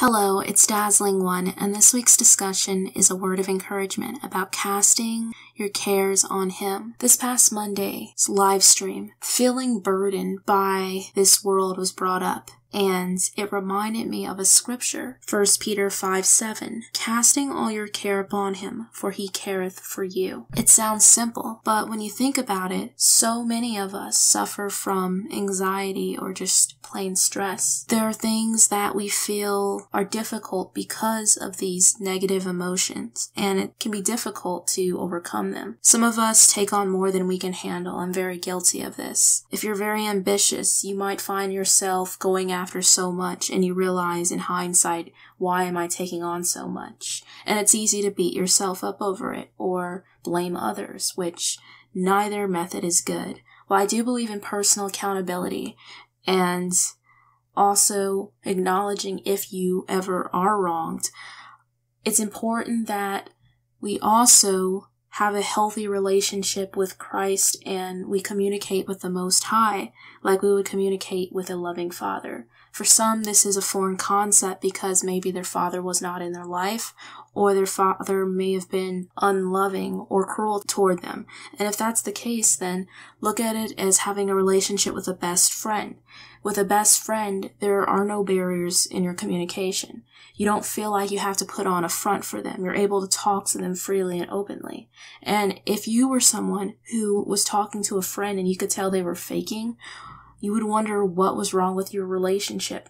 Hello, it's Dazzling One, and this week's discussion is a word of encouragement about casting your cares on Him. This past Monday's live stream, feeling burdened by this world was brought up, and it reminded me of a scripture, 1 Peter 5:7, casting all your care upon Him, for He careth for you. It sounds simple, but when you think about it, so many of us suffer from anxiety or just plain stress. There are things that we feel are difficult because of these negative emotions, and it can be difficult to overcome them. Some of us take on more than we can handle. I'm very guilty of this. If you're very ambitious, you might find yourself going after so much, and you realize in hindsight, why am I taking on so much? And it's easy to beat yourself up over it or blame others, which neither method is good. While I do believe in personal accountability and also acknowledging if you ever are wronged, it's important that we also have a healthy relationship with Christ and we communicate with the Most High like we would communicate with a loving Father. For some, this is a foreign concept because maybe their father was not in their life, or their father may have been unloving or cruel toward them. And if that's the case, then look at it as having a relationship with a best friend. With a best friend, there are no barriers in your communication. You don't feel like you have to put on a front for them. You're able to talk to them freely and openly. And if you were someone who was talking to a friend and you could tell they were faking, you would wonder what was wrong with your relationship.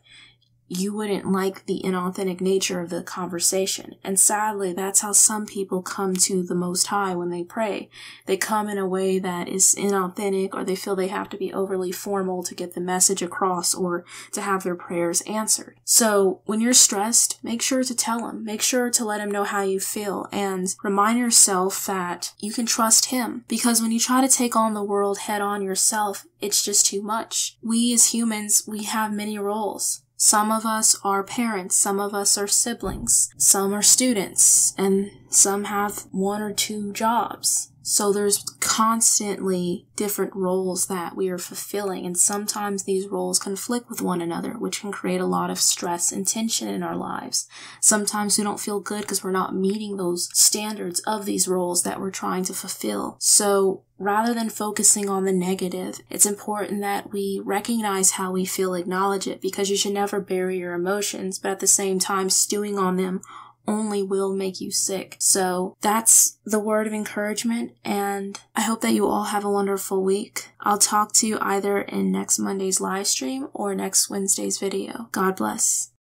You wouldn't like the inauthentic nature of the conversation. And sadly, that's how some people come to the Most High when they pray. They come in a way that is inauthentic, or they feel they have to be overly formal to get the message across or to have their prayers answered. So when you're stressed, make sure to tell Him. Make sure to let Him know how you feel, and remind yourself that you can trust Him. Because when you try to take on the world head on yourself, it's just too much. We as humans, we have many roles. Some of us are parents, some of us are siblings, some are students, and some have one or two jobs. So there's constantly different roles that we are fulfilling, and sometimes these roles conflict with one another, which can create a lot of stress and tension in our lives. Sometimes we don't feel good because we're not meeting those standards of these roles that we're trying to fulfill. So rather than focusing on the negative, it's important that we recognize how we feel, acknowledge it, because you should never bury your emotions, but at the same time, stewing on them only will make you sick. So that's the word of encouragement, and I hope that you all have a wonderful week. I'll talk to you either in next Monday's live stream or next Wednesday's video. God bless.